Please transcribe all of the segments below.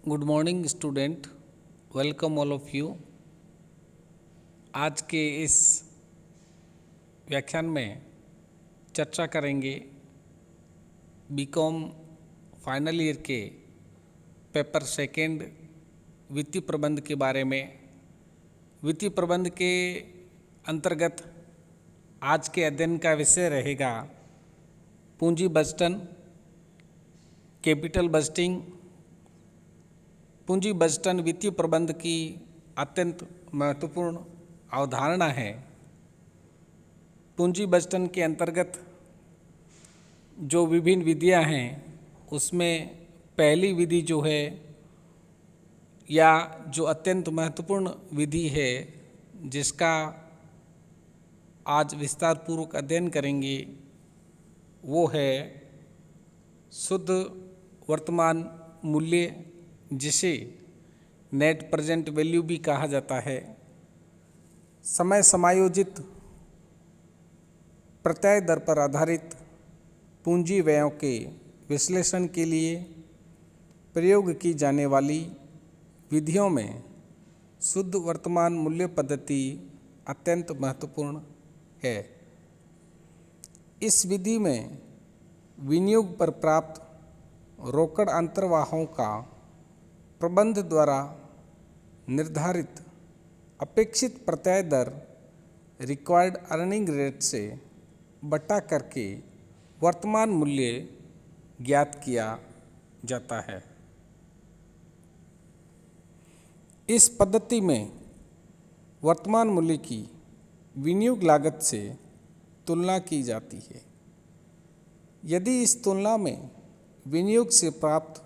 Good morning student, welcome all of you. आज के इस व्याख्यान में चर्चा करेंगे बीकॉम फाइनल ईयर के पेपर सेकंड वित्तीय प्रबंध के बारे में। वित्तीय प्रबंध के अंतर्गत आज के अध्ययन का विषय रहेगा पूंजी बजटन, कैपिटल बजटिंग। पूंजी बजटन वित्तीय प्रबंध की अत्यंत महत्वपूर्ण अवधारणा है। पूंजी बजटन के अंतर्गत जो विभिन्न विधियां हैं उसमें पहली विधि जो है या जो अत्यंत महत्वपूर्ण विधि है जिसका आज विस्तार पूर्वक अध्ययन करेंगे वो है शुद्ध वर्तमान मूल्य, जिसे नेट प्रेजेंट वैल्यू भी कहा जाता है। समय समायोजित प्रत्यय दर पर आधारित पूंजी व्ययों के विश्लेषण के लिए प्रयोग की जाने वाली विधियों में शुद्ध वर्तमान मूल्य पद्धति अत्यंत महत्वपूर्ण है। इस विधि में विनियोग पर प्राप्त रोकड़ अंतर्वाहों का प्रबंध द्वारा निर्धारित अपेक्षित प्रत्यय दर रिक्वायर्ड अर्निंग रेट से बटा करके वर्तमान मूल्य ज्ञात किया जाता है। इस पद्धति में वर्तमान मूल्य की विनियोग लागत से तुलना की जाती है। यदि इस तुलना में विनियोग से प्राप्त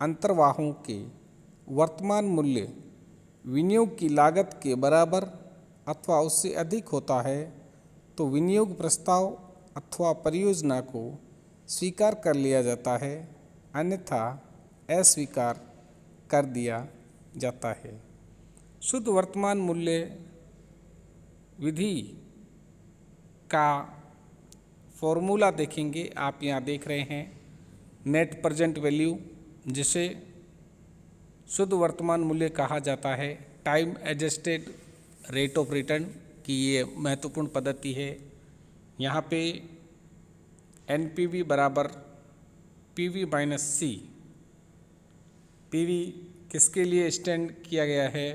अंतर्वाहों के वर्तमान मूल्य विनियोग की लागत के बराबर अथवा उससे अधिक होता है तो विनियोग प्रस्ताव अथवा परियोजना को स्वीकार कर लिया जाता है, अन्यथा अस्वीकार कर दिया जाता है। शुद्ध वर्तमान मूल्य विधि का फॉर्मूला देखेंगे। आप यहाँ देख रहे हैं नेट प्रेजेंट वैल्यू, जिसे शुद्ध वर्तमान मूल्य कहा जाता है। Time adjusted rate of return की ये महत्वपूर्ण पद्धति है। यहाँ पे एनपीवी बराबर पीवी माइनस सी। पीवी किसके लिए स्टैंड किया गया है?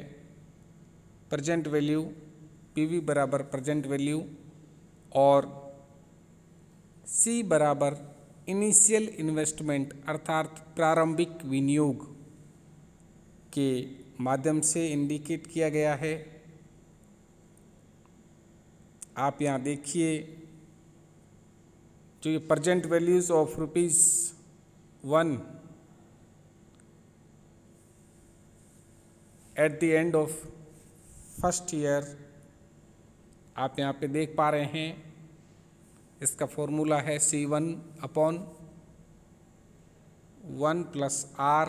Present value. पीवी बराबर प्रेजेंट वैल्यू और सी बराबर इनिशियल इन्वेस्टमेंट अर्थात प्रारंभिक विनियोग के माध्यम से इंडिकेट किया गया है। आप यहाँ देखिए जो ये present values of ₹1 at the end of first year, आप यहाँ पे देख पा रहे हैं। इसका फॉर्मूला है C1/1 + R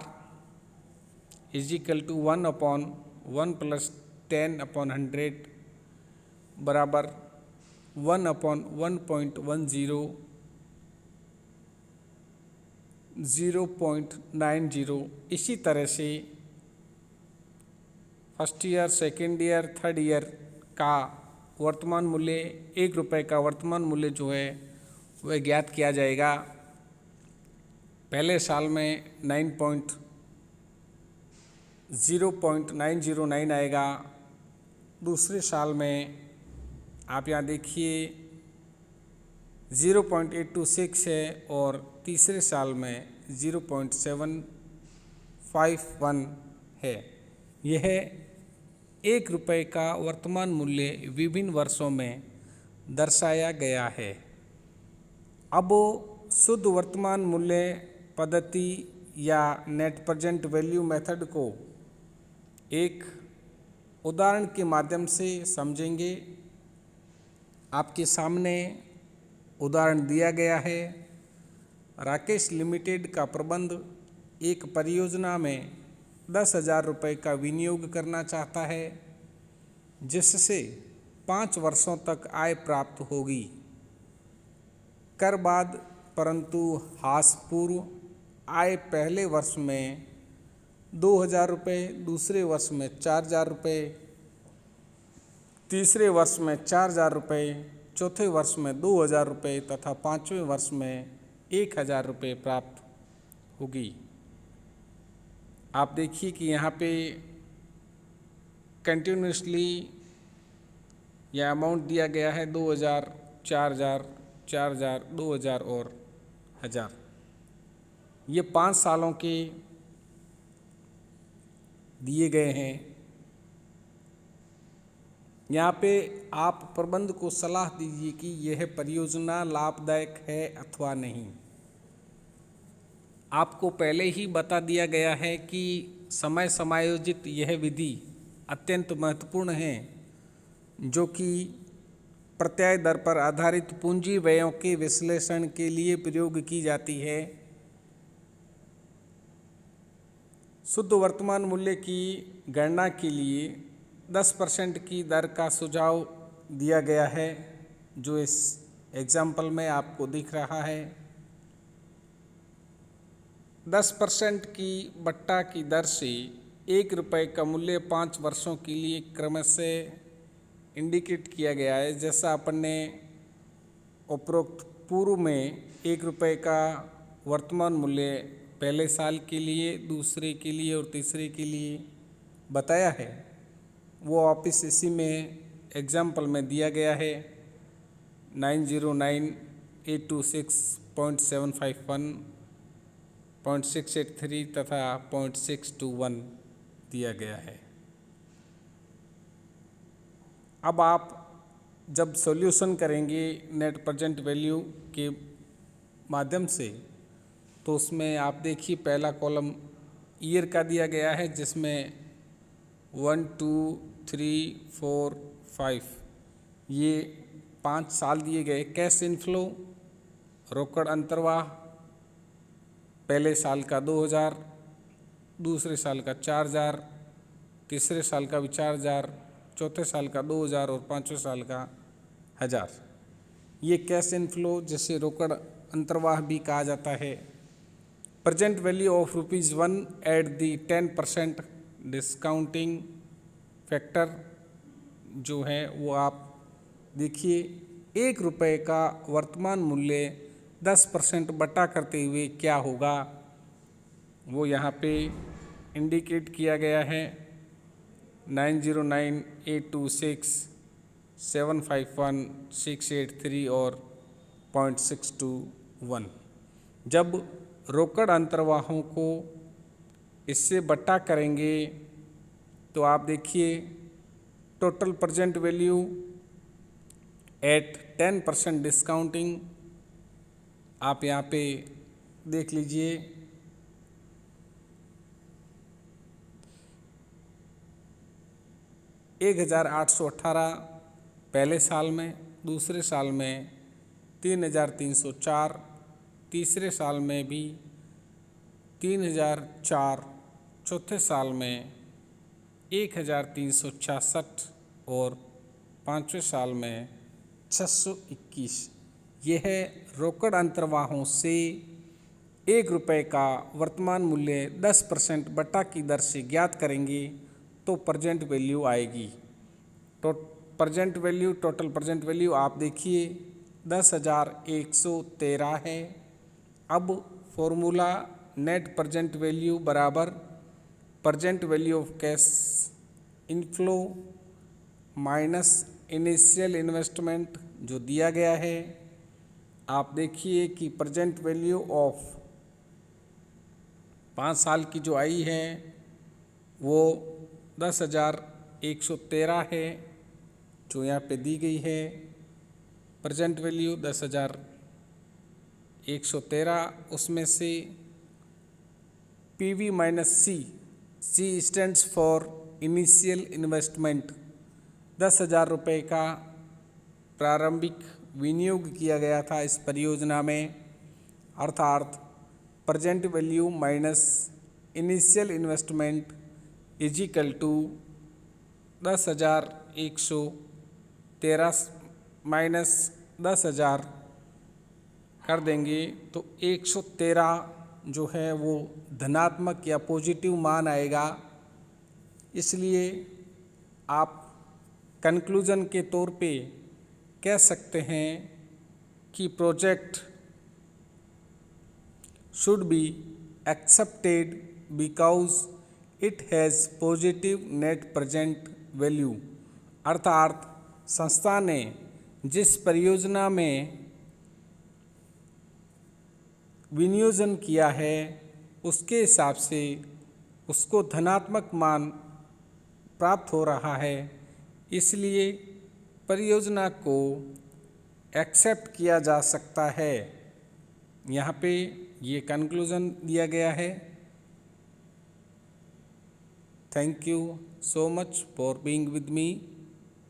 = 1/1 + 10/100 बराबर 1/1.10 0.90। इसी तरह से first year, second year, third year का वर्तमान मूल्य ₹1 का वर्तमान मूल्य जो है वह ज्ञात किया जाएगा। पहले साल में 0.909 आएगा। दूसरे साल में आप यहाँ देखिए 0.826 है और तीसरे साल में 0.751 है। यह ₹1 का वर्तमान मूल्य विभिन्न वर्षों में दर्शाया गया है। अब शुद्ध वर्तमान मूल्य पद्धति या नेट प्रेजेंट वैल्यू मेथड को एक उदाहरण के माध्यम से समझेंगे। आपके सामने उदाहरण दिया गया है। राकेश लिमिटेड का प्रबंध एक परियोजना में ₹10,000 का विनियोग करना चाहता है, जिससे 5 वर्षों तक आय प्राप्त होगी। कर बाद परंतु हासपूर्व आय पहले वर्ष में 2,000 रुपये, दूसरे वर्ष में 4,000 रुपये, तीसरे वर्ष में 4,000 रुपये, चौथे वर्ष में 2,000 रुपये तथा पाँचवें वर्ष में 1,000 रुपये प्राप्त होगी। आप देखिए कि यहाँ पे कंटिन्यूसली यह अमाउंट दिया गया है 2,000, 4,000, 4,000, 2,000 और 1,000। ये 5 सालों के दिए गए हैं। यहाँ पे आप प्रबंध को सलाह दीजिए कि यह परियोजना लाभदायक है अथवा नहीं। आपको पहले ही बता दिया गया है कि समय समायोजित यह विधि अत्यंत महत्वपूर्ण है, जो कि प्रत्याय दर पर आधारित पूंजी व्ययों के विश्लेषण के लिए प्रयोग की जाती है। शुद्ध वर्तमान मूल्य की गणना के लिए 10% की दर का सुझाव दिया गया है, जो इस एग्जाम्पल में आपको दिख रहा है। 10% की बट्टा की दर से 1 रुपये का मूल्य 5 वर्षों के लिए क्रमशः इंडिकेट किया गया है। जैसा अपन ने उपरोक्त पूर्व में 1 रुपये का वर्तमान मूल्य पहले साल के लिए, दूसरे के लिए और तीसरे के लिए बताया है, वो वापिस इसी में एग्जाम्पल में दिया गया है। 909,826.751, 0.683 तथा 0.621 दिया गया है। अब आप जब सॉल्यूशन करेंगे नेट प्रेजेंट वैल्यू के माध्यम से, तो उसमें आप देखिए पहला कॉलम ईयर का दिया गया है, जिसमें 1, 2, 3, 4, 5 ये 5 साल दिए गए। कैश इनफ्लो, रोकड़ अंतर्वाह, पहले साल का 2,000, दूसरे साल का 4,000, तीसरे साल का भी 4,000, चौथे साल का 2,000 और पाँचवें साल का 1,000। ये कैश इनफ्लो, जिसे रोकड़ अंतर्वाह भी कहा जाता है। Present value of ₹1 at the 10% discounting factor जो है वो आप देखिए 1 रुपये का वर्तमान मूल्य 10% बटा करते हुए क्या होगा, वो यहाँ पे इंडिकेट किया गया है। 909,826,751,683 और 0.621। जब रोकड़ अंतर्वाहों को इससे बट्टा करेंगे तो आप देखिए total present value at 10% discounting, आप यहाँ पे देख लीजिए 1,818 पहले साल में, दूसरे साल में 3,304, तीसरे साल में भी 3,004, चौथे साल में 1,366 और पाँचवें साल में 621। यह रोकड़ अंतर्वाहों से 1 रुपये का वर्तमान मूल्य 10% बट्टा की दर से ज्ञात करेंगे तो प्रेजेंट वैल्यू आएगी। तो present value, total present value आप देखिए 10,113 है। अब फॉर्मूला नेट प्रेजेंट वैल्यू बराबर present value of cash inflow minus initial investment जो दिया गया है। आप देखिए कि प्रेजेंट वैल्यू ऑफ 5 साल की जो आई है वो 10,113 है, जो यहाँ पे दी गई है। प्रेजेंट वैल्यू 10,113, उसमें से PV minus C stands for initial investment, 10,000 रुपये का प्रारंभिक विनियोग किया गया था इस परियोजना में, अर्थात present value minus initial investment is equal to 10,113 minus 10,000 कर देंगे तो 113 जो है वो धनात्मक या पॉजिटिव मान आएगा। इसलिए आप कंक्लूजन के तौर पे कह सकते हैं कि project should be accepted because it has positive net present value। अर्थात संस्था ने जिस परियोजना में विनियोजन किया है उसके हिसाब से उसको धनात्मक मान प्राप्त हो रहा है, इसलिए परियोजना को एक्सेप्ट किया जा सकता है। यहाँ पे ये कंक्लूजन दिया गया है। Thank you so much for being with me.